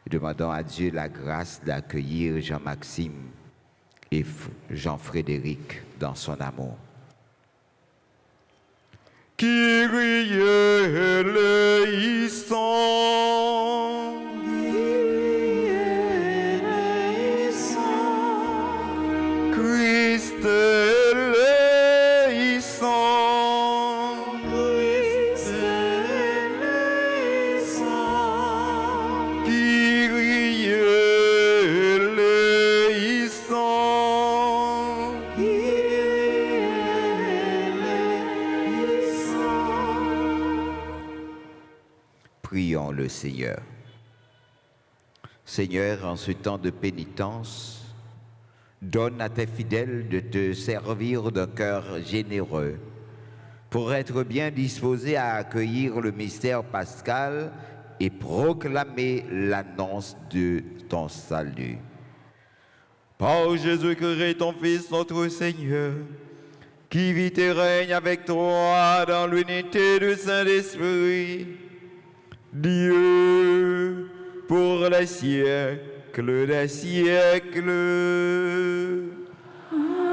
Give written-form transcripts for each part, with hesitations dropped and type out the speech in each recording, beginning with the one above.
Demandons à Dieu la grâce d'accueillir Jean-Maxime et Jean-Frédéric dans son amour. Kyrie eleison, Kyrie eleison, Christ eleison, Christ eleison, Kyrie eleison, Kyrie eleison. Prions le Seigneur. Seigneur, en ce temps de pénitence, donne à tes fidèles de te servir d'un cœur généreux pour être bien disposés à accueillir le mystère pascal et proclamer l'annonce de ton salut. par Jésus-Christ, ton Fils, notre Seigneur, qui vit et règne avec toi dans l'unité du Saint-Esprit, Dieu, pour les siècles des siècles. Amen.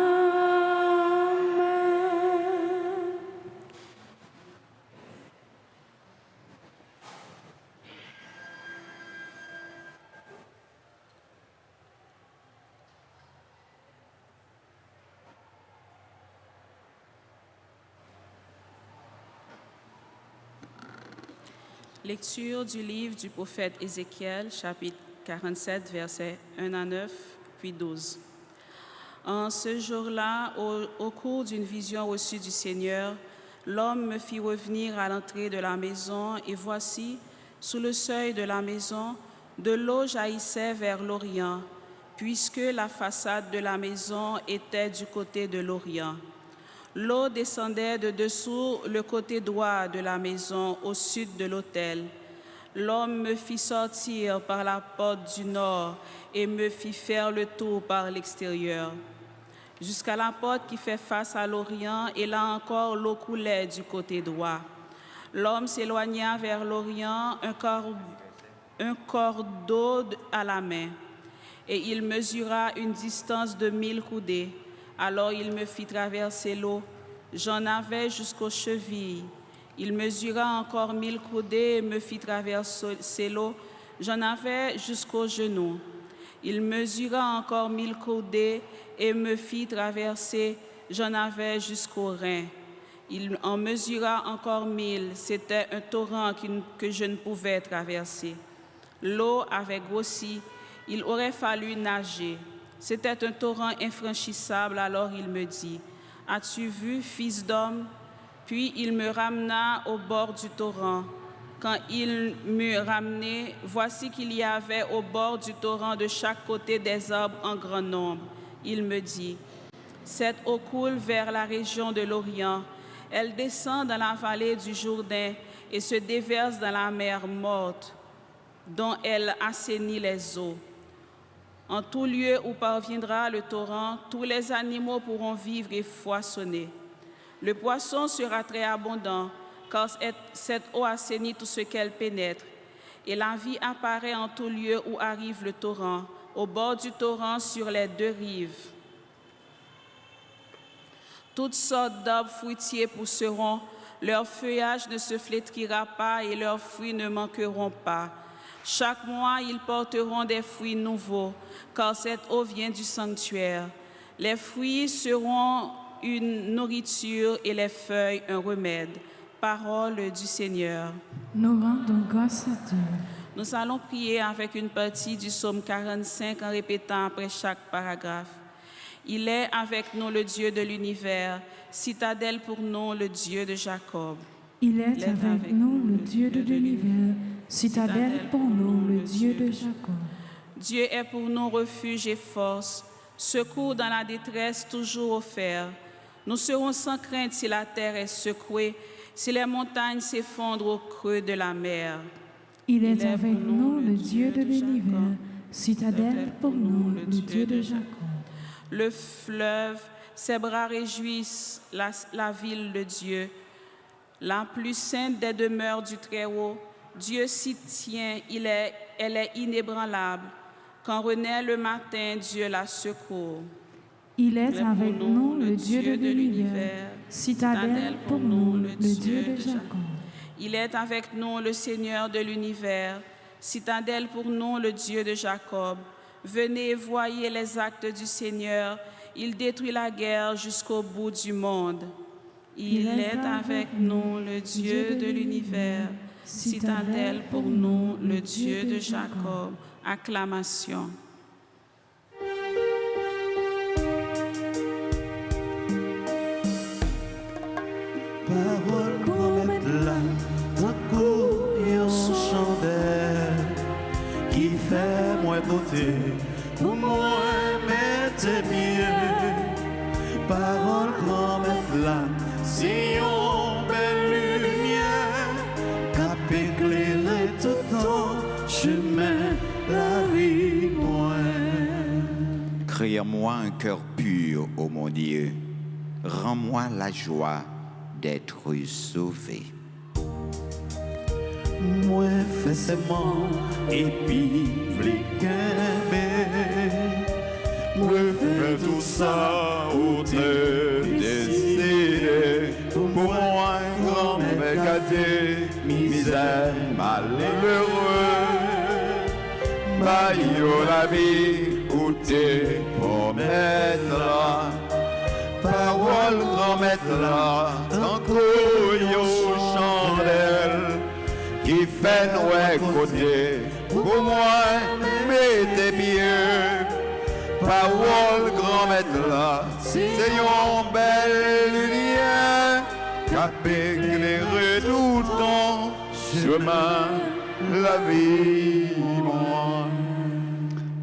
Lecture du livre du prophète Ézéchiel, chapitre 47, versets 1 à 9, puis 12. En ce jour-là, au cours d'une vision reçue du Seigneur, l'homme me fit revenir à l'entrée de la maison, et voici, sous le seuil de la maison, de l'eau jaillissait vers l'Orient, puisque la façade de la maison était du côté de l'Orient. L'eau descendait de dessous le côté droit de la maison au sud de l'autel. L'homme me fit sortir par la porte du nord et me fit faire le tour par l'extérieur, jusqu'à la porte qui fait face à l'Orient, et là encore l'eau coulait du côté droit. L'homme s'éloigna vers l'Orient, un cordeau à la main, et il mesura une distance de 1000 coudées. Alors il me fit traverser l'eau. J'en avais jusqu'aux chevilles. Il mesura encore 1000 coudées et me fit traverser l'eau. J'en avais jusqu'aux genoux. Il mesura encore 1000 coudées et me fit traverser. J'en avais jusqu'aux reins. Il en mesura encore 1000. C'était un torrent que je ne pouvais traverser. L'eau avait grossi. Il aurait fallu nager. C'était un torrent infranchissable. Alors il me dit, « As-tu vu, fils d'homme ?» Puis il me ramena au bord du torrent. Quand il me ramenait, voici qu'il y avait au bord du torrent de chaque côté des arbres en grand nombre. Il me dit, « Cette eau coule vers la région de l'Orient. Elle descend dans la vallée du Jourdain et se déverse dans la mer morte, dont elle assainit les eaux. En tout lieu où parviendra le torrent, tous les animaux pourront vivre et foisonner. Le poisson sera très abondant, car cette eau assainit tout ce qu'elle pénètre. Et la vie apparaît en tout lieu où arrive le torrent, au bord du torrent sur les deux rives. Toutes sortes d'arbres fruitiers pousseront, leur feuillage ne se flétrira pas et leurs fruits ne manqueront pas. Chaque mois, ils porteront des fruits nouveaux, car cette eau vient du sanctuaire. Les fruits seront une nourriture et les feuilles un remède. Parole du Seigneur. Nous rendons grâce à Dieu. Nous allons prier avec une partie du psaume 45 en répétant après chaque paragraphe. Il est avec nous le Dieu de l'univers, citadelle pour nous le Dieu de Jacob. Il est avec nous le Dieu de l'univers, citadelle pour nous le Dieu de Jacob. Dieu est pour nous refuge et force, secours dans la détresse toujours offert. Nous serons sans crainte si la terre est secouée, si les montagnes s'effondrent au creux de la mer. Il est avec nous le Dieu de l'univers, citadelle pour nous le Dieu de Jacob. Le fleuve, ses bras réjouissent la ville de Dieu, la plus sainte des demeures du Très-Haut. Dieu s'y tient, elle est inébranlable. Quand renaît le matin, Dieu la secourt. Il est pour avec nous le Dieu de l'univers, citadelle pour nous, le Dieu de Jacob. Il est avec nous le Seigneur de l'univers, citadelle pour nous, le Dieu de Jacob. Venez, voyez les actes du Seigneur, il détruit la guerre jusqu'au bout du monde. Il est avec nous le Dieu de l'univers, citadelle pour nous, le Dieu de Jacob. Acclamation. Parole qu'on mette là, tant qu'on chandelle, qui fait moins beauté, pour moi mettre bien. Parole qu'on mette là, si on belle lumière, cap éclairer tout ton chemin, la vie moi. Crée en moi un cœur pur, ô mon Dieu. Rends-moi la joie d'être sauvé. Moi fais seulement et puis moi fais tout ça où te décider. Pour moi un grand mécaté, misère malheureux. Baillot la vie où t'es pour mettre là. Parole grand maître là, tant qu'on chandelle, qui fait nos côtés, pour moi, mettez pieds. Parole grand maître là, c'est une belle lumière, qui éclairer tout ton chemin, la vie, moi.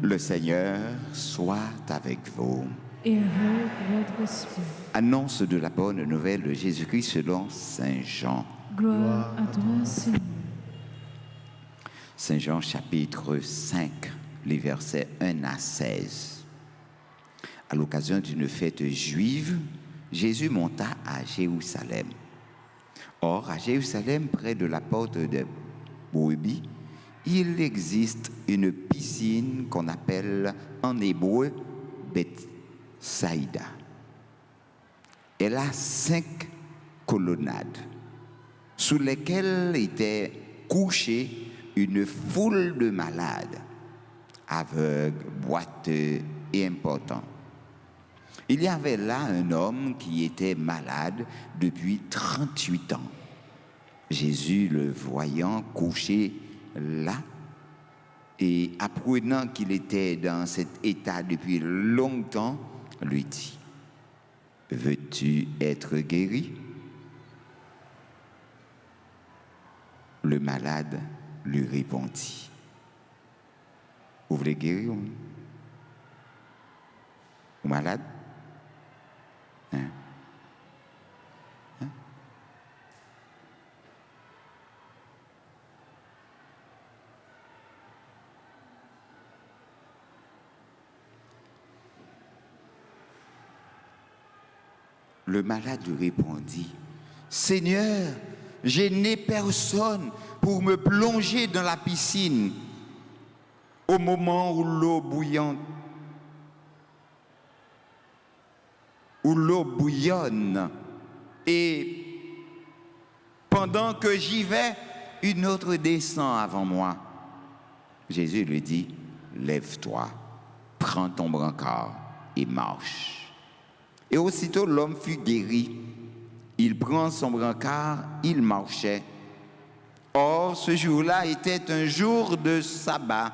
Le Seigneur soit avec vous. Et avec votre esprit. Annonce de la bonne nouvelle de Jésus-Christ selon Saint Jean. Gloire à toi, Seigneur. Saint Jean chapitre 5, les versets 1 à 16. À l'occasion d'une fête juive, Jésus monta à Jérusalem. Or, à Jérusalem, près de la porte de Brebis, il existe une piscine qu'on appelle en hébreu Bethsaïda. Elle a 5 colonnades sous lesquelles était couchée une foule de malades, aveugles, boiteux et importants. Il y avait là un homme qui était malade depuis 38 ans. Jésus, le voyant couché là, et apprenant qu'il était dans cet état depuis longtemps, lui dit: veux-tu être guéri? Le malade lui répondit: vous voulez guérir? Vous malade? Hein? Hein? Le malade lui répondit: Seigneur, je n'ai personne pour me plonger dans la piscine au moment où l'eau bouillonne, et pendant que j'y vais, une autre descend avant moi. Jésus lui dit: lève-toi, prends ton brancard et marche. Et aussitôt l'homme fut guéri. Il prend son brancard, il marchait. Or, ce jour-là était un jour de sabbat.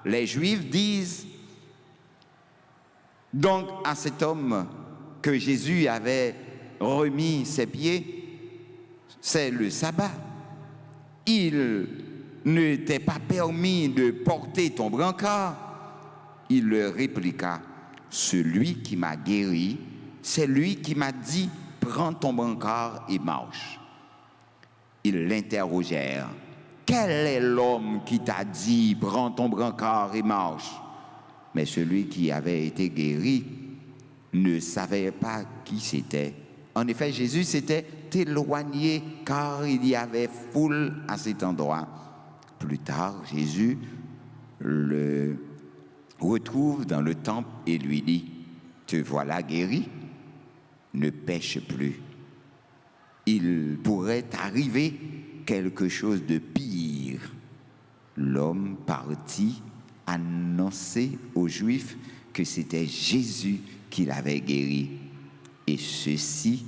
Les Juifs disent donc à cet homme que Jésus avait remis ses pieds: c'est le sabbat. Il ne t'est pas permis de porter ton brancard. Il leur répliqua: celui qui m'a guéri, c'est lui qui m'a dit: prends ton brancard et marche. Ils l'interrogèrent: quel est l'homme qui t'a dit: prends ton brancard et marche? Mais celui qui avait été guéri ne savait pas qui c'était. En effet, Jésus s'était éloigné car il y avait foule à cet endroit. plus tard, Jésus le retrouve dans le temple et lui dit, « Te voilà guéri, ne pêche plus. » Il pourrait arriver quelque chose de pire. L'homme partit annoncer aux Juifs que c'était Jésus qui l'avait guéri. Et ceux-ci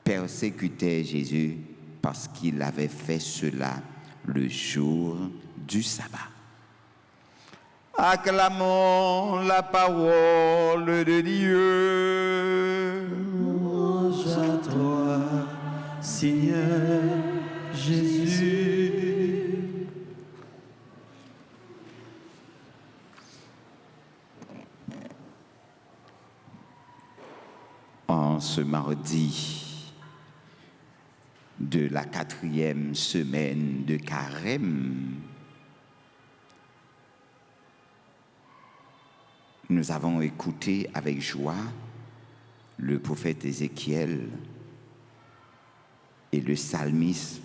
persécutaient Jésus parce qu'il avait fait cela le jour du sabbat. Acclamons la parole de Dieu. Louange à toi, Seigneur Jésus. En ce mardi de la 4e semaine de Carême, nous avons écouté avec joie le prophète Ézéchiel et le psalmiste,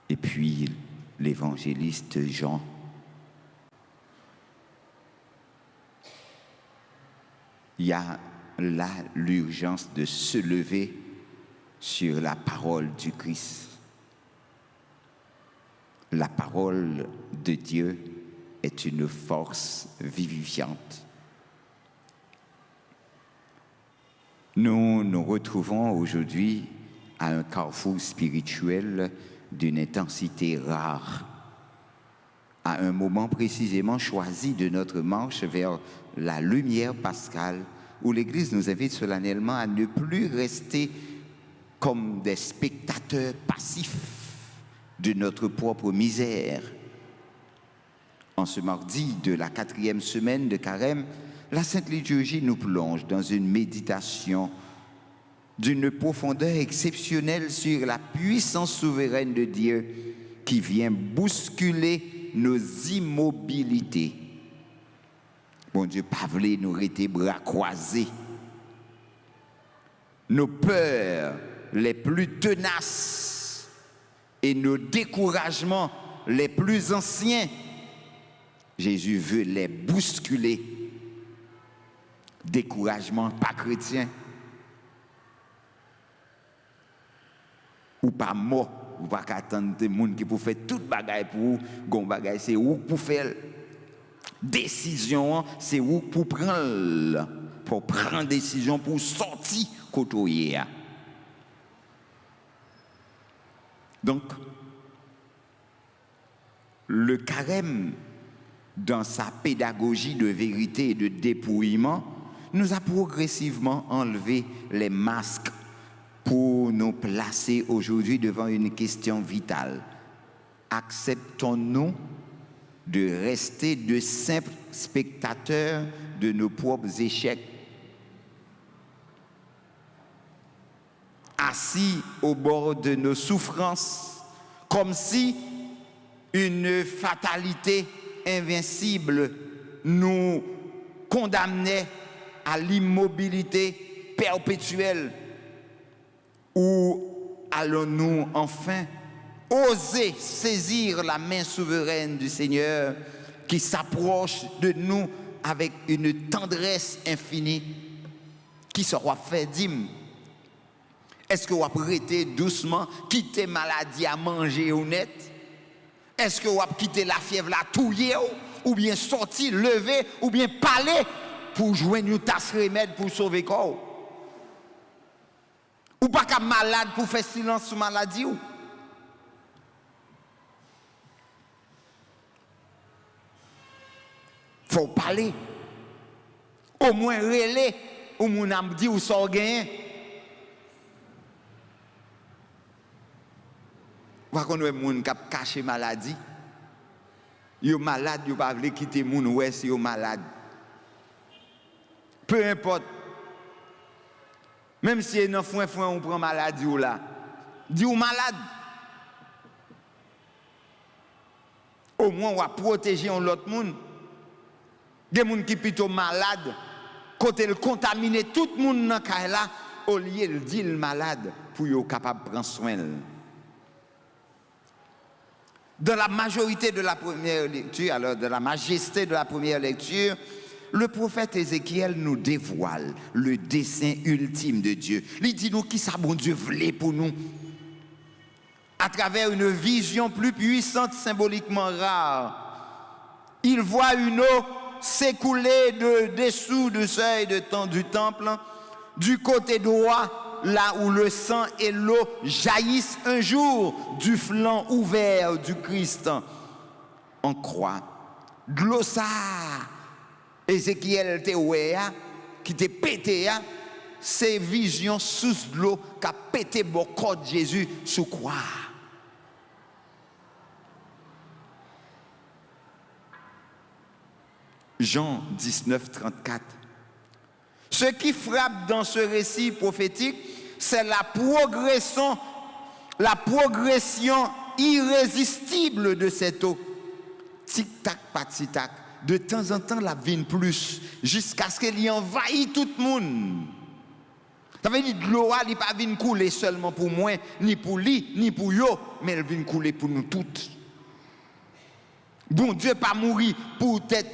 et puis l'évangéliste Jean. Il y a là l'urgence de se lever sur la parole du Christ. La parole de Dieu est une force vivifiante. Nous nous retrouvons aujourd'hui à un carrefour spirituel d'une intensité rare, à un moment précisément choisi de notre marche vers la lumière pascale, où l'Église nous invite solennellement à ne plus rester comme des spectateurs passifs de notre propre misère. En ce mardi de la 4e semaine de Carême, la Sainte Liturgie nous plonge dans une méditation d'une profondeur exceptionnelle sur la puissance souveraine de Dieu qui vient bousculer nos immobilités. Bon Dieu, pas voulu nous rester bras croisés. Nos peurs les plus tenaces et nos découragements les plus anciens, Jésus veut les bousculer. Découragement pas chrétien, ou pas mort, ou pas attendre des gens qui pour faire toute bagaille pour vous, gon bagaille c'est où pour faire décision, c'est où pour prendre décision pour sortir côtoyer. Donc le carême dans sa pédagogie de vérité et de dépouillement nous a progressivement enlevé les masques pour nous placer aujourd'hui devant une question vitale. Acceptons-nous de rester de simples spectateurs de nos propres échecs, assis au bord de nos souffrances, comme si une fatalité invincible nous condamnait à l'immobilité perpétuelle? Ou allons-nous enfin oser saisir la main souveraine du Seigneur qui s'approche de nous avec une tendresse infinie, qui sera fait dîme? Est-ce que vous prêtez doucement, quitter maladie à manger honnête? Est-ce que vous quittez la fièvre la touiller ou bien sortir, lever ou bien parler pour joindre une tasse remède pour sauver le corps? Ou pas qu'un malade pour faire silence sur maladie ou? Faut parler. Au moins relais ou mon âme dit ou sort gagné. Vous connaissez les gens qui ont caché maladie. Ils sont malades, ils ne peuvent pas quitter les gens ouais, si ils sont malades. Peu importe. Même si ils on prend maladie ou là. Dis ou malade. Au moins, on va protéger l'autre monde. Des gens qui sont plutôt malades, quand ils contaminent tout le monde dans le cas là, au lieu de dire le malade pour être capable de prendre soin. Dans la majorité de la première lecture, alors de la majesté de la première lecture, le prophète Ézéchiel nous dévoile le dessein ultime de Dieu. Il dit nous qui ça bon Dieu voulait pour nous. À travers une vision plus puissante, symboliquement rare, il voit une eau s'écouler dessous du seuil du temple, du côté droit, là où le sang et l'eau jaillissent un jour du flanc ouvert du Christ en croix. Glossar, Ézéchiel qui était pété, ces visions sous l'eau qui a pété le corps de Jésus sous croix. Jean 19, 34. Ce qui frappe dans ce récit prophétique, c'est la progression irrésistible de cette eau. Tic-tac, pas tic-tac. De temps en temps, la vie plus, jusqu'à ce qu'elle y envahisse tout le monde. Ça veut dire que l'eau n'est pas venue couler seulement pour moi, ni pour lui, ni pour yo, mais elle vient couler pour nous toutes. Bon Dieu pas mourir pour peut-être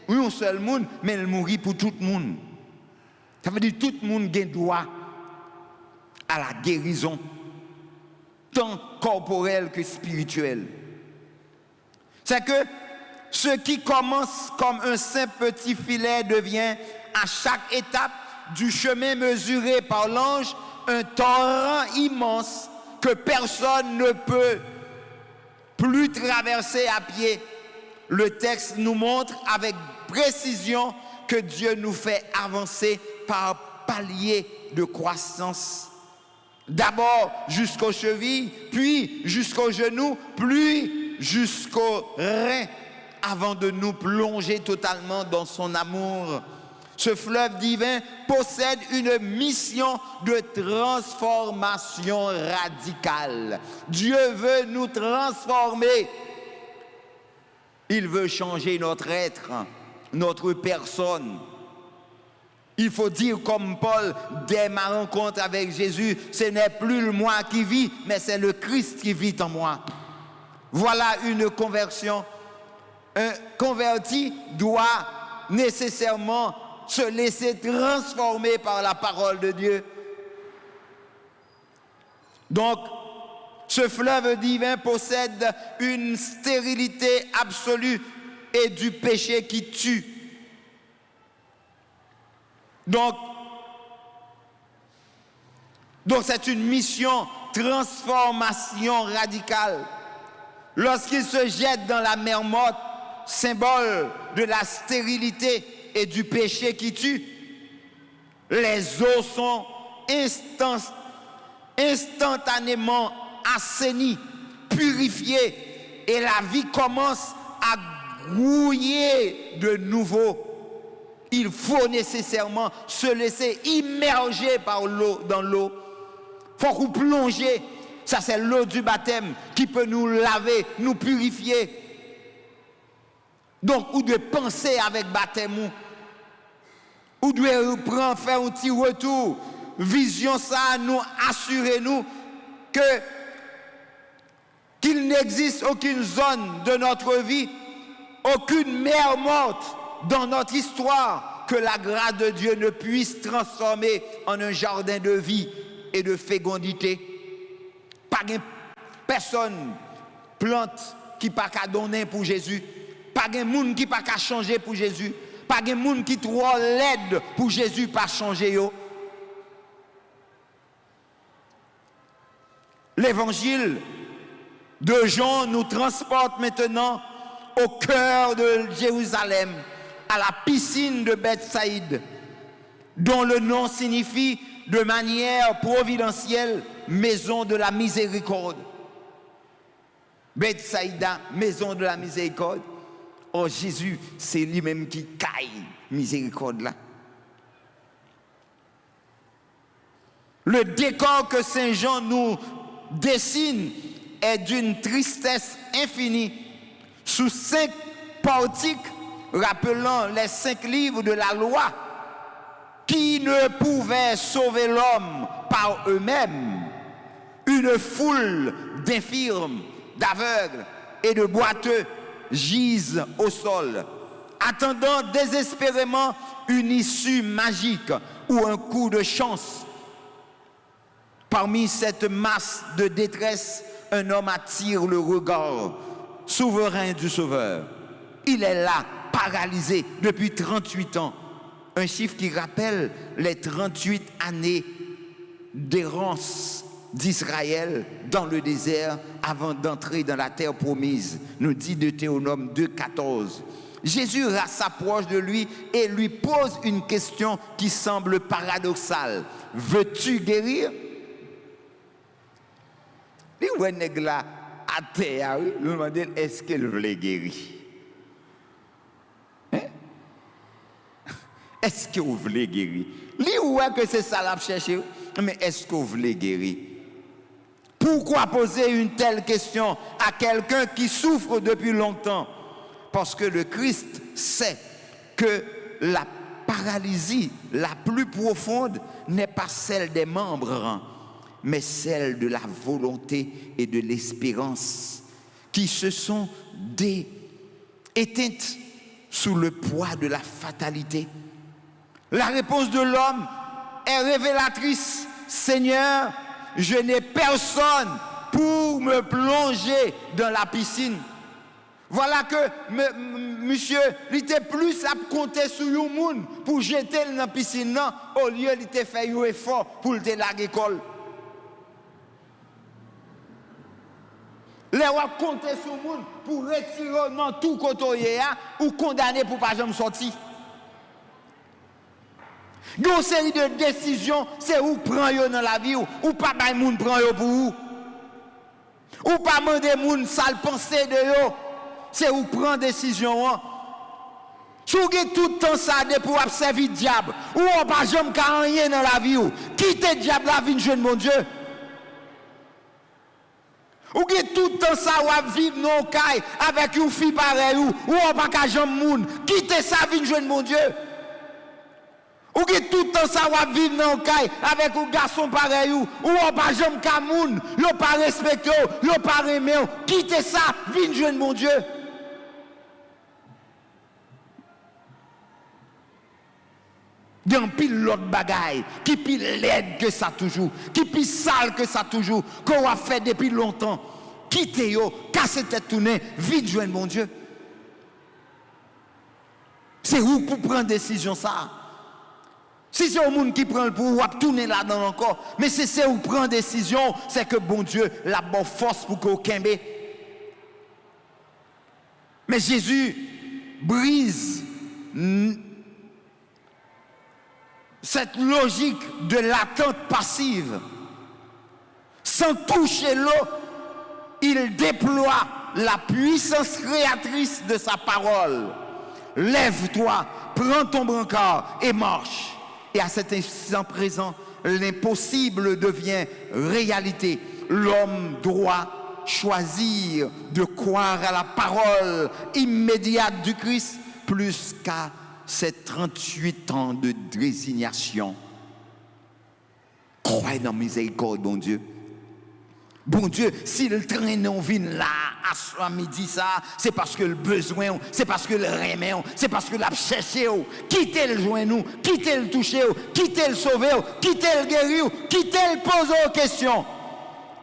un seul monde, mais elle mourit pour tout le monde. Ça veut dire que tout le monde a droit à la guérison, tant corporelle que spirituelle. C'est que ce qui commence comme un simple petit filet devient, à chaque étape du chemin mesuré par l'ange, un torrent immense que personne ne peut plus traverser à pied. Le texte nous montre avec précision que Dieu nous fait avancer par paliers de croissance. D'abord jusqu'aux chevilles, puis jusqu'aux genoux, puis jusqu'aux reins, avant de nous plonger totalement dans son amour. Ce fleuve divin possède une mission de transformation radicale. Dieu veut nous transformer. Il veut changer notre être, notre personne. Il faut dire comme Paul, dès ma rencontre avec Jésus, ce n'est plus le moi qui vit, mais c'est le Christ qui vit en moi. Voilà une conversion. Un converti doit nécessairement se laisser transformer par la parole de Dieu. Donc, ce fleuve divin possède une stérilité absolue et du péché qui tue. Donc c'est une mission transformation radicale. Lorsqu'il se jette dans la mer morte, symbole de la stérilité et du péché qui tue, les eaux sont instantanément assainies, purifiées, et la vie commence à grouiller de nouveau. Il faut nécessairement se laisser immerger par l'eau, dans l'eau. Il faut qu'on plonge. Ça, c'est l'eau du baptême qui peut nous laver, nous purifier. Donc, ou de penser avec baptême, ou de faire un petit retour. Vision ça, nous assurer nous qu'il n'existe aucune zone de notre vie, aucune mer morte dans notre histoire que la grâce de Dieu ne puisse transformer en un jardin de vie et de fécondité. Pas de personne, plante qui pas qu'à donner pour Jésus. Pas de monde qui pas qu'à changer pour Jésus. Pas de monde qui trop laide pour Jésus pas changer yo. L'évangile de Jean nous transporte maintenant au cœur de Jérusalem, à la piscine de Bethsaïde, dont le nom signifie de manière providentielle maison de la miséricorde. Bethsaïda, maison de la miséricorde. Oh Jésus, c'est lui-même qui caille miséricorde là. Le décor que Saint Jean nous dessine est d'une tristesse infinie. Sous 5 portiques rappelant les 5 livres de la loi, qui ne pouvaient sauver l'homme par eux-mêmes, une foule d'infirmes, d'aveugles et de boiteux gisent au sol, attendant désespérément une issue magique ou un coup de chance. Parmi cette masse de détresse, un homme attire le regard souverain du Sauveur. Il est là, paralysé depuis 38 ans. Un chiffre qui rappelle les 38 années d'errance d'Israël dans le désert avant d'entrer dans la terre promise, nous dit Deutéronome 2,14. Jésus s'approche de lui et lui pose une question qui semble paradoxale. Veux-tu guérir? Les ouenèg là à terre, nous demandons est-ce qu'elle voulait guérir? Hein? Est-ce que vous voulez guérir? Lui ouais que c'est ça l'a cherché, mais est-ce que vous voulez guérir? Pourquoi poser une telle question à quelqu'un qui souffre depuis longtemps? Parce que le Christ sait que la paralysie la plus profonde n'est pas celle des membres, mais celle de la volonté et de l'espérance qui se sont éteintes sous le poids de la fatalité. La réponse de l'homme est révélatrice. Seigneur, je n'ai personne pour me plonger dans la piscine. Voilà que monsieur, il était plus à compter sur le monde pour jeter dans la piscine, non, au lieu il était fait un effort pour le la l'école. Les gens compter sur le monde pour retirer dans tout côté ou condamner pour pas jamais sortir. Une série de décisions, c'est où prendre dans la vie ou pas bail monde prend pour vous. Ou pas demander moun sale penser de yo. C'est où prendre décision. Si vous avez tout le temps ça pour observer le diable, ou on pas jamais rien dans la vie, quittez le diable la vie de jeune mon Dieu. Ou avez tout le temps ça ou vivre non caille avec une fille pareille, ou on pas jamais moun, quittez sa vie de jeune mon Dieu. Ou avez tout le temps ça ou vivre non caille avec un garçon pareil, ou on pas jamais moun, yo pas respecté, yo pas aimé, quittez ça vie de jeune mon Dieu. Il y a un pile l'autre bagaille, qui pile laide que ça toujours, qui pile sale que ça toujours, qu'on a fait depuis longtemps. Quittez yo, cassez tête tournée, vite joindre mon Dieu. C'est où pour prendre décision ça? Si c'est au monde qui prend le pouvoir, tourner là-dedans encore, mais c'est où prendre décision, c'est que bon Dieu la bonne force pour qu'on kembe. Mais Jésus brise cette logique de l'attente passive. Sans toucher l'eau, il déploie la puissance créatrice de sa parole. Lève-toi, prends ton brancard et marche. Et à cet instant présent, l'impossible devient réalité. L'homme doit choisir de croire à la parole immédiate du Christ plus qu'à ces 38 ans de résignation. Croyez dans la miséricorde, bon Dieu. Bon Dieu, si le train non vient là, à midi, ça, c'est parce que le besoin, c'est parce que le remet, c'est parce que l'a cherché. Quittez le joint nous, quittez le toucher, quittez le sauver, quittez le guérir, quittez le poser aux questions.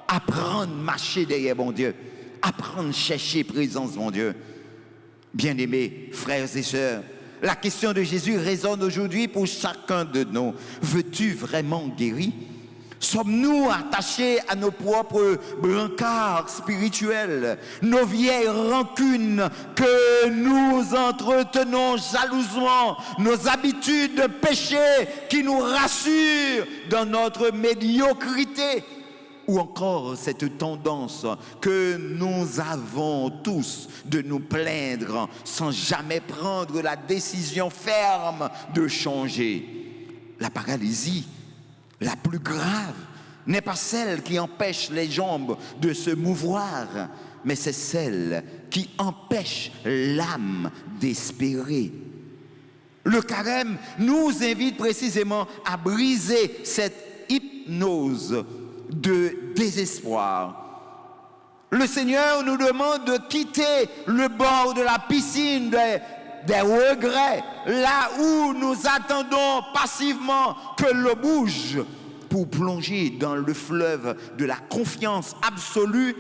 Apprendre à marcher derrière bon Dieu. Apprendre à chercher présence, mon Dieu. Bien-aimés, frères et sœurs, la question de Jésus résonne aujourd'hui pour chacun de nous. Veux-tu vraiment guérir? Sommes-nous attachés à nos propres brancards spirituels, nos vieilles rancunes que nous entretenons jalousement, nos habitudes de péché qui nous rassurent dans notre médiocrité? Ou encore cette tendance que nous avons tous de nous plaindre sans jamais prendre la décision ferme de changer? La paralysie la plus grave n'est pas celle qui empêche les jambes de se mouvoir, mais c'est celle qui empêche l'âme d'espérer. Le carême nous invite précisément à briser cette hypnose de désespoir. Le Seigneur nous demande de quitter le bord de la piscine des regrets, là où nous attendons passivement que l'eau bouge, pour plonger dans le fleuve de la confiance absolue,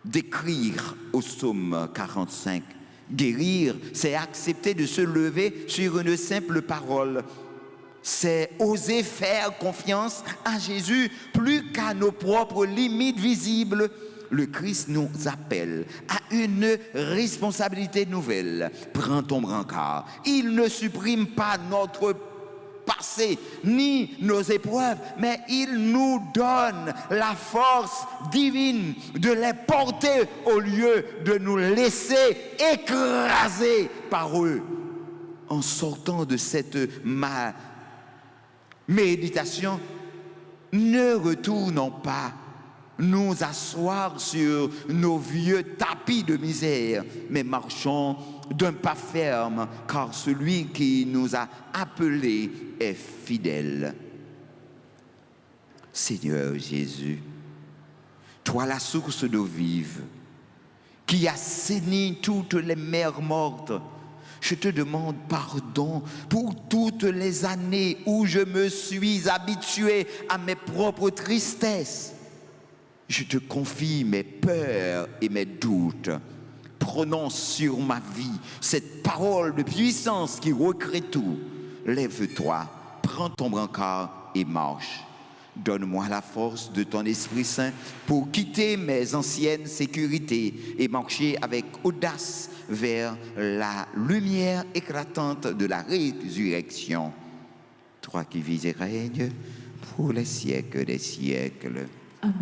d'écrire au psaume 45. Guérir, c'est accepter de se lever sur une simple parole. C'est oser faire confiance à Jésus plus qu'à nos propres limites visibles. Le Christ nous appelle à une responsabilité nouvelle. Prends ton brancard. Il ne supprime pas notre passé ni nos épreuves, mais il nous donne la force divine de les porter au lieu de nous laisser écraser par eux. En sortant de cette méditation, ne retournons pas nous asseoir sur nos vieux tapis de misère, mais marchons d'un pas ferme, car celui qui nous a appelés est fidèle. Seigneur Jésus, toi la source d'eau vive, qui assainit toutes les mers mortes, je te demande pardon pour toutes les années où je me suis habitué à mes propres tristesses. Je te confie mes peurs et mes doutes. Prononce sur ma vie cette parole de puissance qui recrée tout. Lève-toi, prends ton brancard et marche. Donne-moi la force de ton Esprit Saint pour quitter mes anciennes sécurités et marcher avec audace vers la lumière éclatante de la résurrection. Toi qui vis et règnes pour les siècles des siècles. Amen.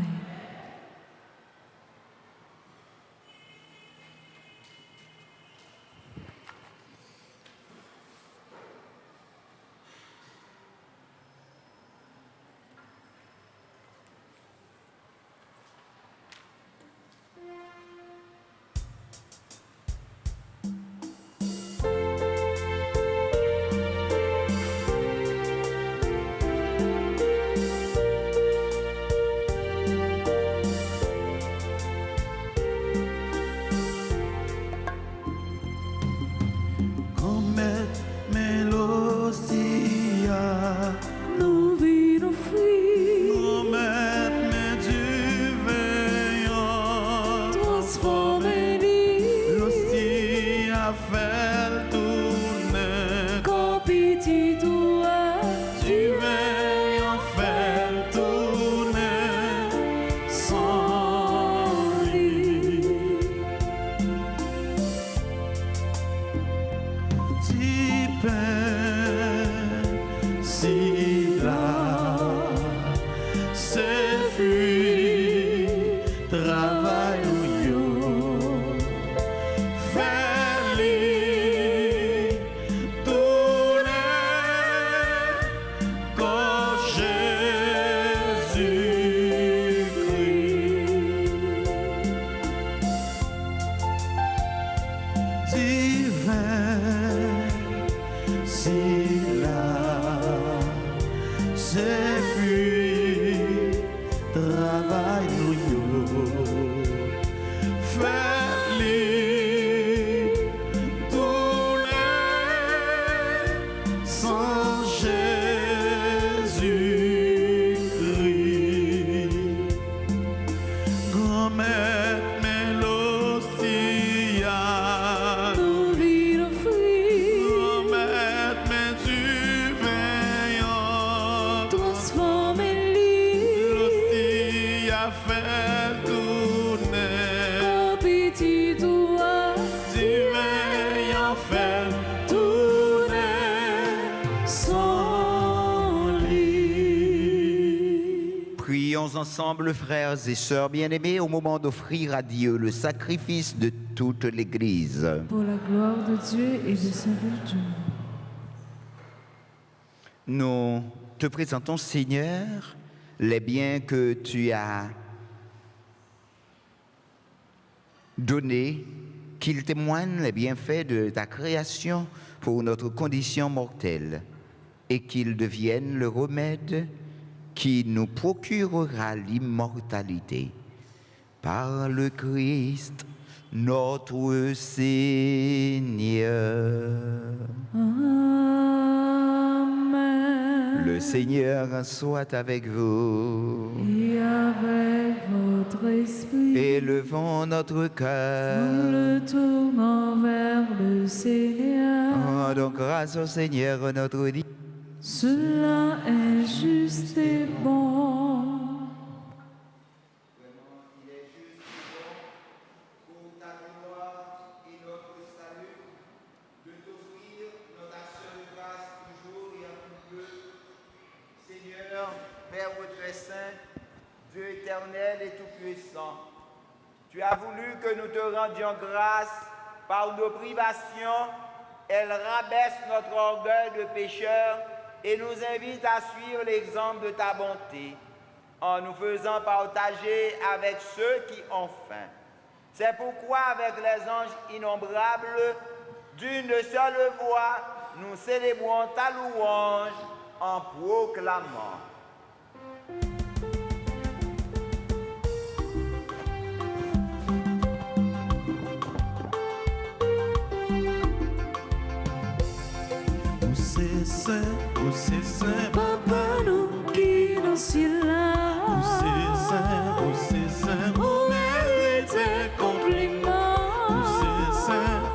Ensemble, frères et sœurs bien-aimés, au moment d'offrir à Dieu le sacrifice de toute l'Église. Pour la gloire de Dieu et de sa vertu. Nous te présentons, Seigneur, les biens que tu as donnés, qu'ils témoignent les bienfaits de ta création pour notre condition mortelle et qu'il devienne le remède qui nous procurera l'immortalité. Par le Christ, notre Seigneur. Amen. Le Seigneur soit avec vous. Et avec votre esprit. Élevons notre cœur. Nous le tournons vers le Seigneur. Rendons grâce au Seigneur notre Dieu. Cela est juste et bon. Père très saint, Dieu éternel et tout-puissant, tu as voulu que nous te rendions grâce par nos privations. Elles rabaissent notre orgueil de pécheur et nous invitent à suivre l'exemple de ta bonté en nous faisant partager avec ceux qui ont faim. C'est pourquoi, avec les anges innombrables, d'une seule voix, nous célébrons ta louange en proclamant. Où c'est saint, Papa nous qui dans le ciel là. où c'est saint, Où mérite compliment.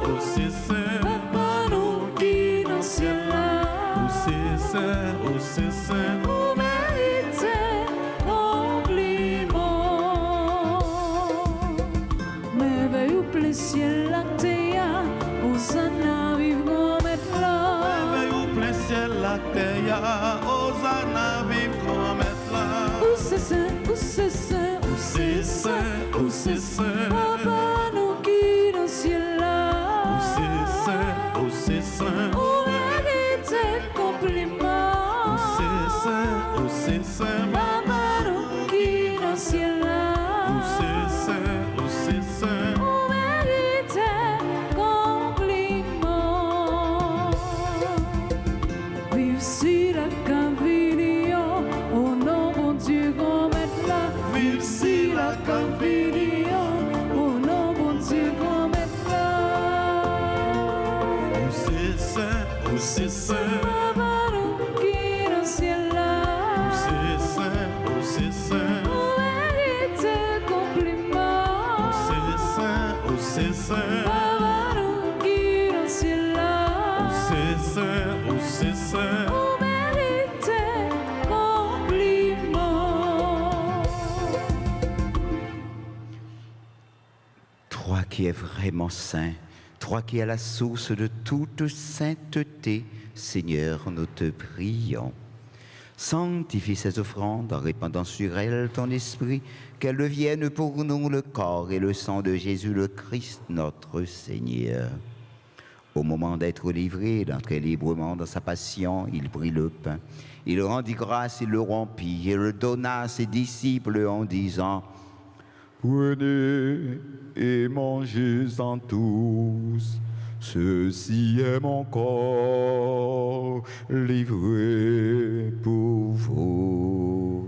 où c'est saint, Papa nous qui dans le ciel là. où c'est saint, Où mérite compliment. Merveille ou plein ciel la terre. Hosanna vivre mettre là. plein ciel la terre, Hosanna vive comme être là. Où c'est saint, où c'est saint, Où c'est saint, où c'est saint, Papa nous qui dans le ciel là. où c'est saint, où c'est saint, Où mérite compliment. où c'est saint, où c'est saint, Papa nous qui dans le ciel là. où c'est saint, où c'est saint. Où mérite compliment. Vive si la Cavinia, au nom mon Dieu grand maître là. Vive si la Cavinia, au nom mon Dieu grand maître là. Où c'est saint, où c'est saint, Papa nous qui dans le ciel là. où c'est saint, où c'est saint, Où mérite compliment. où c'est saint, où c'est saint, Papa nous qui dans le ciel là. où c'est saint, où c'est saint. Où mérite compliment. Toi qui es vraiment saint, toi qui es la source de toute sainteté, Seigneur, nous te prions. Sanctifie ces offrandes en répandant sur elles ton esprit, qu'elles deviennent pour nous le corps et le sang de Jésus le Christ, notre Seigneur. Au moment d'être livré, d'entrer librement dans sa passion, il prit le pain. Il rendit grâce, il le rompit et le donna à ses disciples en disant: Prenez et mangez-en tous. Ceci est mon corps livré pour vous.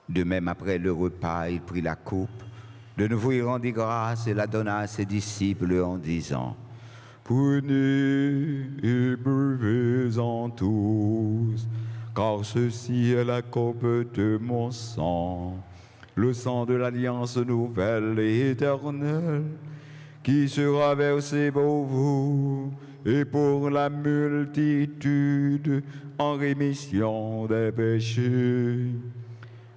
De même, après le repas, il prit la coupe. De nouveau, il rendit grâce et la donna à ses disciples en disant: Prenez et buvez-en tous, car ceci est la coupe de mon sang, le sang de l'alliance nouvelle et éternelle, qui sera versé pour vous et pour la multitude en rémission des péchés.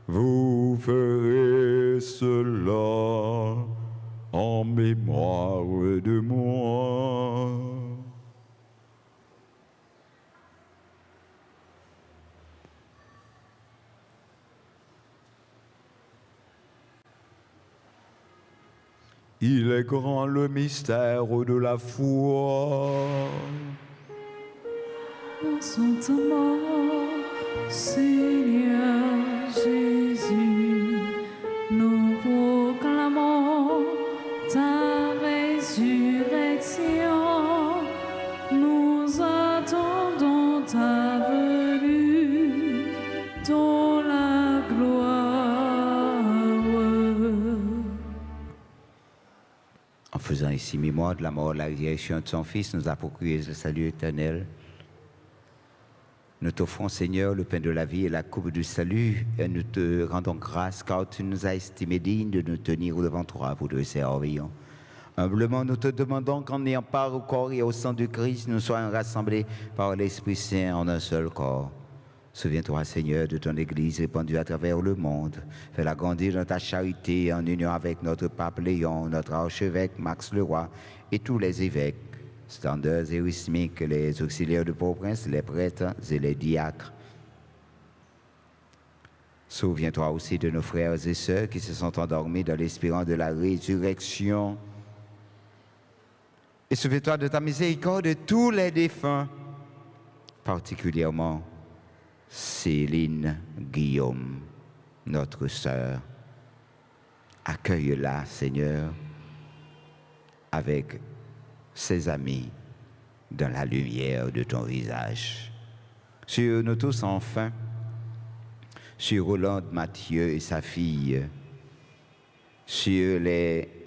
Vous ferez cela en mémoire de moi. Il est grand le mystère de la foi. Dans son temps mort, Seigneur Jésus, nous proclamons ta résurrection. Nous attendons ta venue dans la gloire. En faisant ici mémoire de la mort et de la résurrection de son Fils, nous a procuré le salut éternel. Nous t'offrons, Seigneur, le pain de la vie et la coupe du salut, et nous te rendons grâce car tu nous as estimés dignes de nous tenir devant toi pour te servir. Humblement, nous te demandons qu'en ayant part au corps et au sang du Christ, nous soyons rassemblés par l'Esprit Saint en un seul corps. Souviens-toi, Seigneur, de ton Église répandue à travers le monde. Fais-la grandir dans ta charité en union avec notre pape Léon, notre archevêque Max Leroy et tous les évêques, standards et rythmiques, les auxiliaires de Port-au-Prince, les prêtres et les diacres. Souviens-toi aussi de nos frères et sœurs qui se sont endormis dans l'espérance de la résurrection. Et souviens-toi de ta miséricorde de tous les défunts, particulièrement Céline Guillaume, notre sœur. Accueille-la, Seigneur, avec ses amis dans la lumière de ton visage. Sur nous tous, enfin, sur Roland Mathieu et sa fille, sur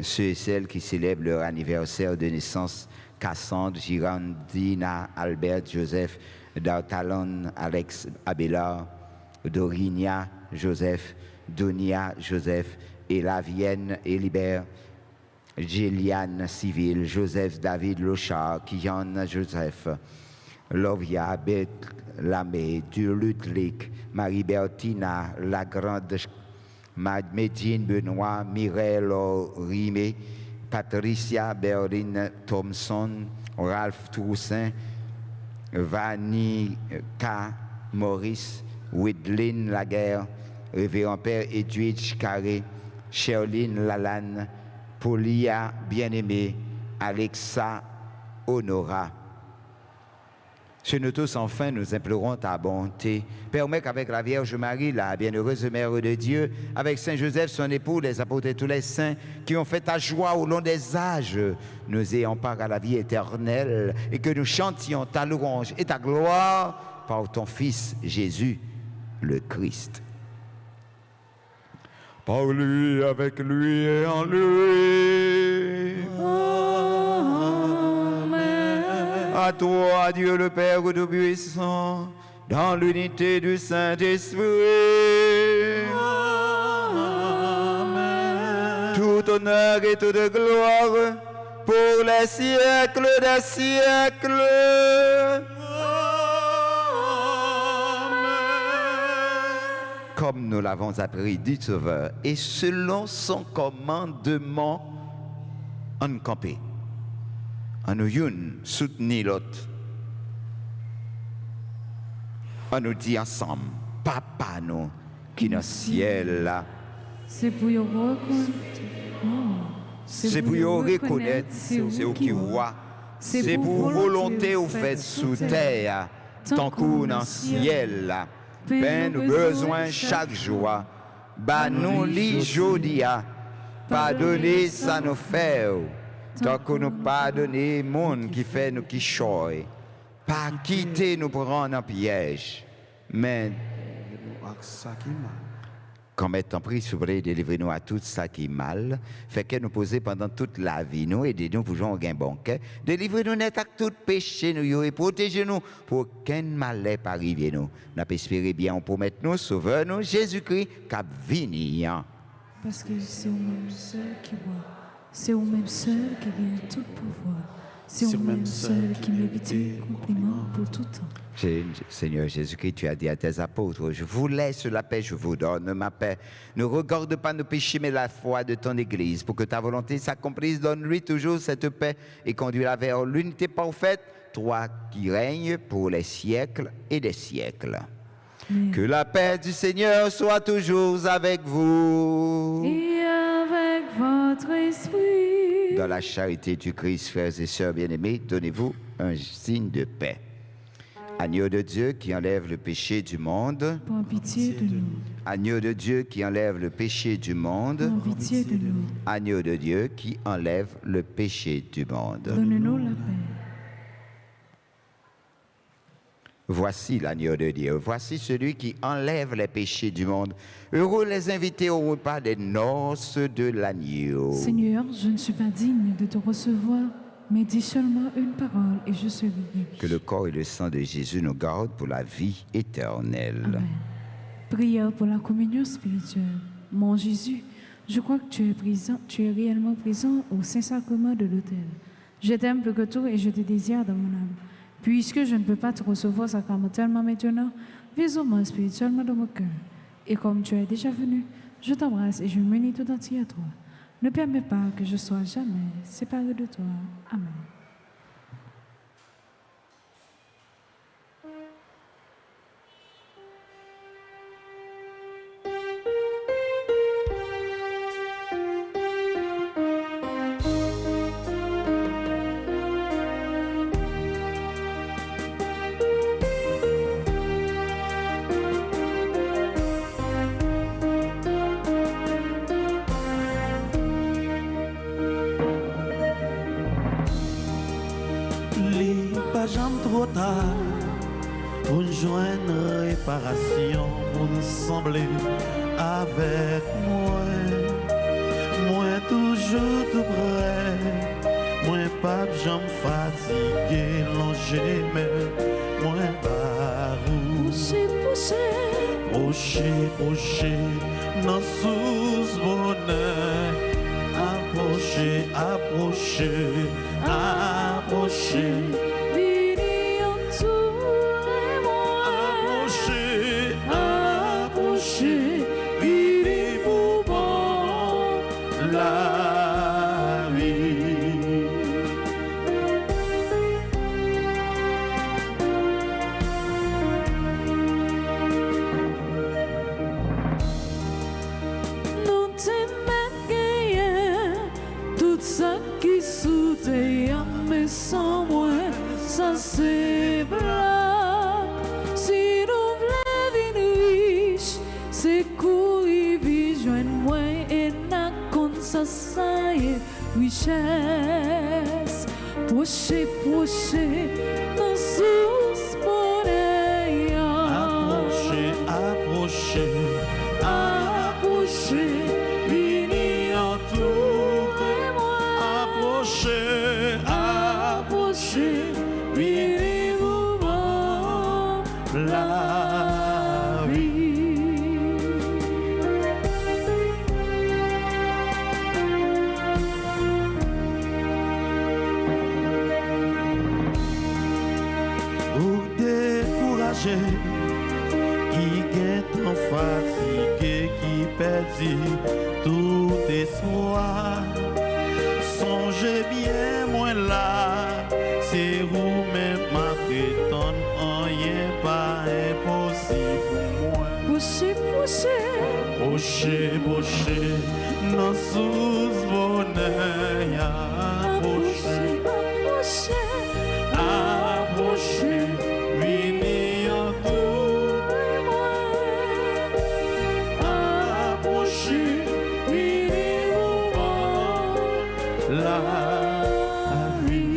ceux et celles qui célèbrent leur anniversaire de naissance, Cassandre, Girandina, Albert, Joseph, Dartalon, Alex, Abélard, Dorinia, Joseph, Donia, Joseph, Elavienne, Élibert, Géliane, Civil, Joseph, David, Lochard, Kian, Joseph, Lovia, Beth, Lamé, Dulutlik, Marie-Bertina, Lagrande, Medine, Benoît, Mireille, Rimé, Patricia, Berlin, Thompson, Ralph Toussaint, Vanika, Maurice, Widlin Laguerre, Révérend Père Edwidge Carré, Sherline Lalanne, Paulia Bien-Aimé, Alexa Honora. Sur nous tous, enfin, nous implorons ta bonté. Permets qu'avec la Vierge Marie, la bienheureuse Mère de Dieu, avec Saint Joseph, son époux, les apôtres et tous les saints qui ont fait ta joie au long des âges, nous ayons part à la vie éternelle et que nous chantions ta louange et ta gloire par ton Fils Jésus, le Christ. Par lui, avec lui et en lui. À toi, Dieu le Père Tout-Puissant, dans l'unité du Saint-Esprit. Amen. Tout honneur et toute gloire pour les siècles des siècles. Comme nous l'avons appris du Sauveur, et selon son commandement, en campé. En nous une soutenir l'autre. On nous dit ensemble, Papa nous, qui dans le ciel là. C'est pour y reconnaître. C'est pour y reconnaître, c'est au qui voit. C'est pour volonté ou fait sous terre, tant qu'on dans le ciel là. Ben nous besoin chaque jour. Bah nous li jodia. Pardonnez ça nous fait. Tant que nous pardonnons, monde qui fait nous qui choye, pas quitter nous prendre en piège, mais comme étant pris, s'ouvrir, délivrer-nous à tout ça qui est mal, fait que nous poser pendant toute la vie, nous aidez-nous pour jouer au gain banquet, délivrez-nous net à tout péché nous et protégez-nous pour qu'un malheur pas arrive nous. Nous espérons bien, on promet nous, sauveur-nous, Jésus-Christ, cap venir. Parce que c'est vous-même seul qui voit. C'est vous-même seul qui gagne tout pouvoir. C'est vous-même seul qui mérite compliment pour tout temps. Seigneur Jésus-Christ, tu as dit à tes apôtres, je vous laisse la paix, je vous donne ma paix. Ne regarde pas nos péchés, mais la foi de ton Église. Pour que ta volonté s'accomplisse, donne-lui toujours cette paix et conduis-la vers l'unité parfaite, toi qui règnes pour les siècles et des siècles. Amen. Que la paix du Seigneur soit toujours avec vous. Et avec votre esprit. Dans la charité du Christ, frères et sœurs bien-aimés, donnez-vous un signe de paix. Agneau de Dieu qui enlève le péché du monde. Prends pitié de nous. Agneau de Dieu qui enlève le péché du monde. Prends pitié de nous. Agneau de Dieu qui enlève le péché du monde. Donne-nous la paix. Voici l'agneau de Dieu. Voici celui qui enlève les péchés du monde. Heureux les invités au repas des noces de l'agneau. Seigneur, je ne suis pas digne de te recevoir, mais dis seulement une parole et je serai guéri. Que le corps et le sang de Jésus nous gardent pour la vie éternelle. Amen. Prière pour la communion spirituelle. Mon Jésus, je crois que tu es présent, tu es réellement présent au Saint-Sacrement de l'autel. Je t'aime plus que tout et je te désire dans mon âme. Puisque je ne peux pas te recevoir sacramentellement maintenant, viens-moi spirituellement dans mon cœur. Et comme tu es déjà venu, je t'embrasse et je m'unis tout entier à toi. Ne permets pas que je sois jamais séparé de toi. Amen. Jamais trop tard pour nous joindre réparation, pour nous sembler avec moi. Moi toujours tout près, moi pas jamais fatigué, longé, mais moi barou. Poché, non sous bonheur. Approcher. La vie. Nous t'aimons tout ça qui soutient, mais sans moi, ça c'est blanc. Si nous voulons vivre riche, c'est courir, joindre moi et n'a qu'on ça y est, richesse. Procher, dans sous bonheur. Approcher, vini en tout. Approcher, vini mouvement. La vie. Ou découragé, qui est en fatigué, qui perdit tout espoir. Songez bien, moi là, c'est vous même ma prétonne, rien pas impossible pour moi. Pocher, non sous bonheur, approcher, vini en tout. Approcher, vini mouvement. La vie.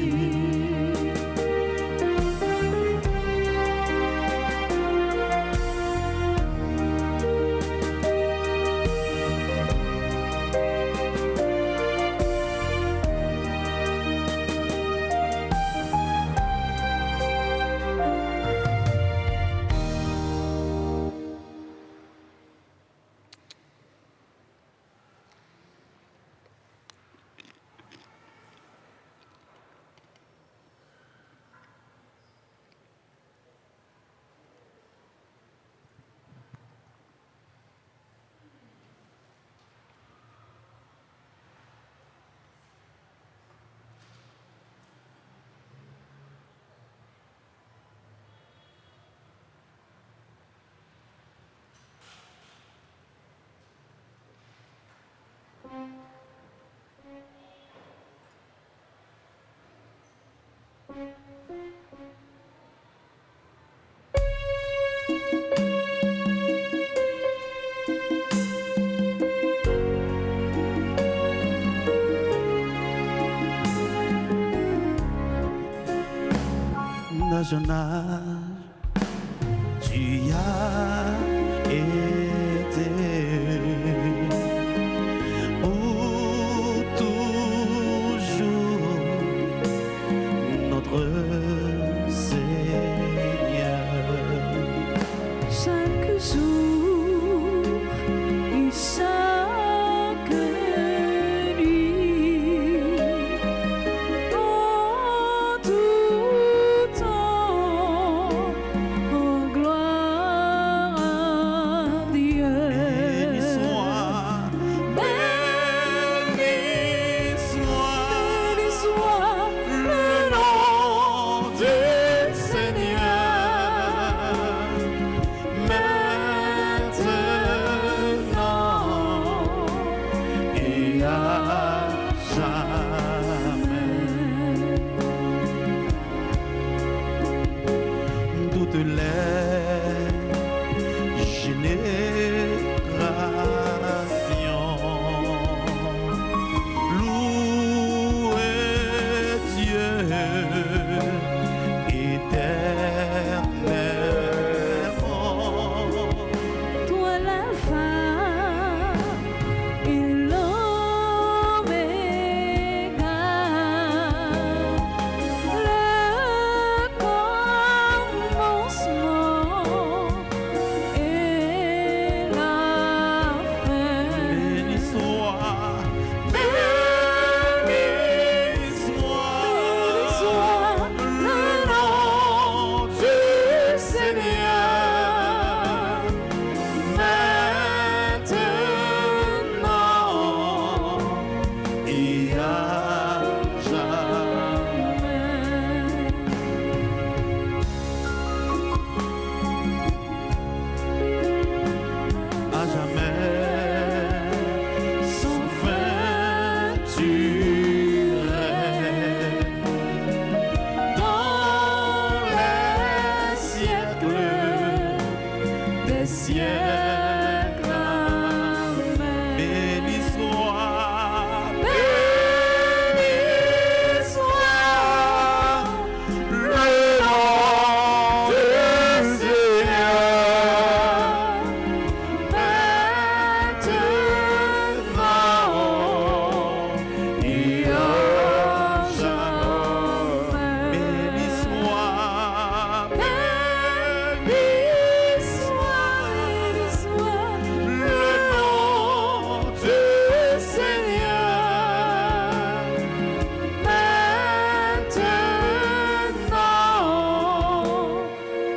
un jeune âge, tu as été pour toujours notre Seigneur. Chaque jour et chaque nuit, en tout temps, en gloire à Dieu. Béni soit, Béni soit le nom du Seigneur, maintenant et à jamais. Toutes les générations louez Dieu éternellement. Toi l'alpha et l'oméga, le commencement et la fin. Béni soit, Le nom du Seigneur, maintenant et à jamais. À jamais, sans fin tu règnes dans les siècles des siècles. Amen. Béni soit, le nom du Seigneur, maintenant et à jamais. Béni soit, le nom du Seigneur, Maintenant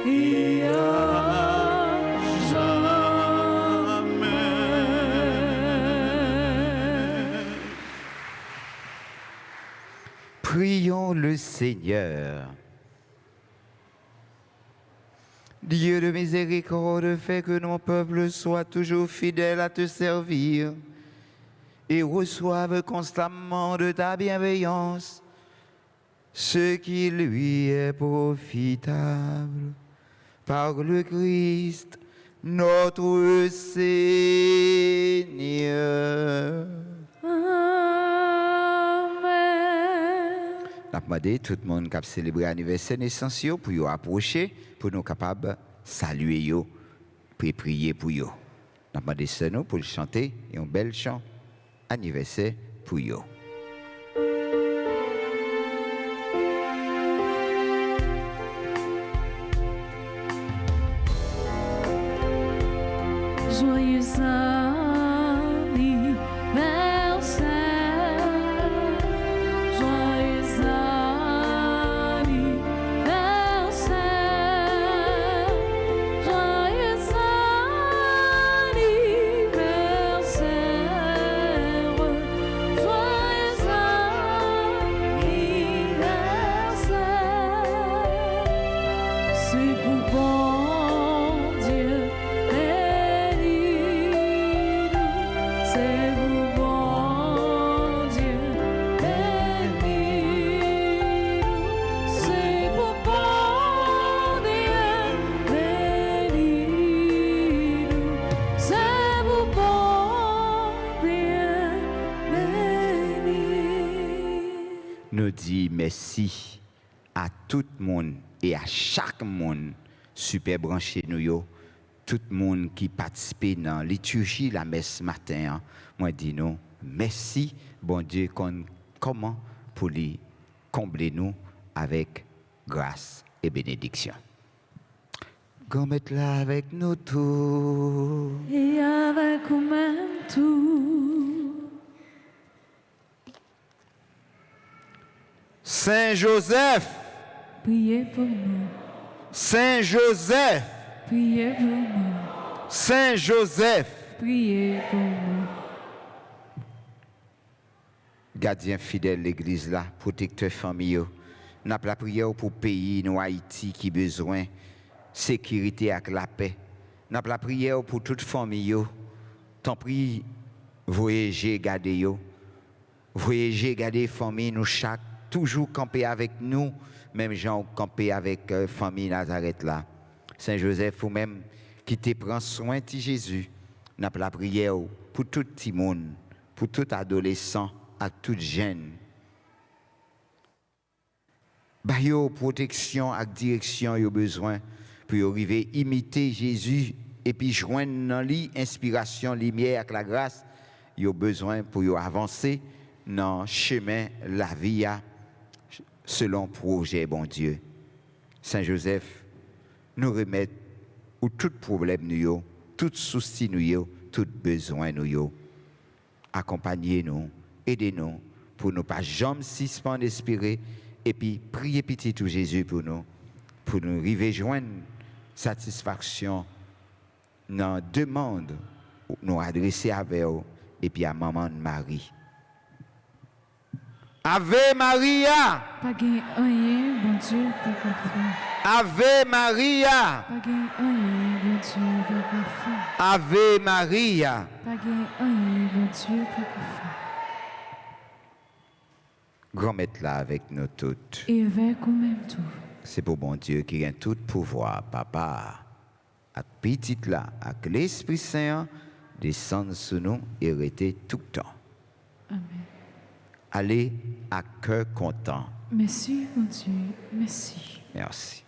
et à jamais. Prions le Seigneur. Dieu de miséricorde, fais que nos peuples soient toujours fidèles à te servir et reçoivent constamment de ta bienveillance ce qui lui est profitable. Par le Christ, notre Seigneur. Amen. N'a demandé tout le monde qui a célébré l'anniversaire naissance pour y approcher, pour nous capables de saluer yo, pour prier pour yo. N'a demandé ça nous pour le chanter et un bel chant anniversaire pour yo. Joyeux anniversaire, joyeux anniversaire, joyeux anniversaire, joyeux anniversaire. C'est pour bon Dieu. C'est vous, bon Dieu, bénis-nous. C'est vous, bon Dieu, bénis-nous. C'est vous, bon Dieu, bénis. Nous dit merci à tout le monde et à chaque monde super branché nous yo, tout le monde qui participe dans la liturgie la messe matin, hein, moi dis nous merci bon Dieu comment pour lui combler nous avec grâce et bénédiction. Qu'on mette là avec nous tous. Et avec nous-mêmes tout. Saint Joseph, Priez pour nous. Saint Joseph, Priez pour nous. Saint Joseph, Priez pour nous. Gardien fidèle de l'église là, protecteur famille. N'a pas la prière pour le pays, nous Haïti qui besoin sécurité et la paix. N'a pas la prière pour toute famille. Tant pis, voyager, garder yo. Voyager, garder famille, nous chaque toujours camper avec nous, même gens camper avec famille Nazareth là. Saint Joseph ou même qui te prend soin de Jésus. N'a pas la prière pour tout le monde, pour tout adolescent, à tout jeune. Bah yo protection et direction yo besoin pour arriver à imiter Jésus et puis joindre dans lui inspiration, lumière avec la grâce, yo besoin pour yo avancer dans chemin la vie selon projet bon Dieu. Saint Joseph nous remet où tout problème nous yo, tout souci nous yo, tout besoin nous yo. Accompagnez-nous, aidez-nous pour ne pas jamais suspendre d'espérer et puis priez petit tout Jésus pour nous arriver joindre satisfaction dans demande nous adresser avec vous et puis à maman de Marie. Ave Maria. Pas gain rien, bon Dieu, pour qu'on fasse. Ave Maria. Pas gain rien, bon Dieu, pour qu'on fasse. Ave Maria. Pas gain rien, bon Dieu, pour qu'on fasse. Grand maître là avec nous toutes. Et avec nous-mêmes tout. C'est pour bon Dieu qui a tout pouvoir, papa. À petit là, avec l'Esprit Saint, descendre sur nous et rester tout le temps. Amen. Allez à cœur content. Merci, mon Dieu, merci. Merci.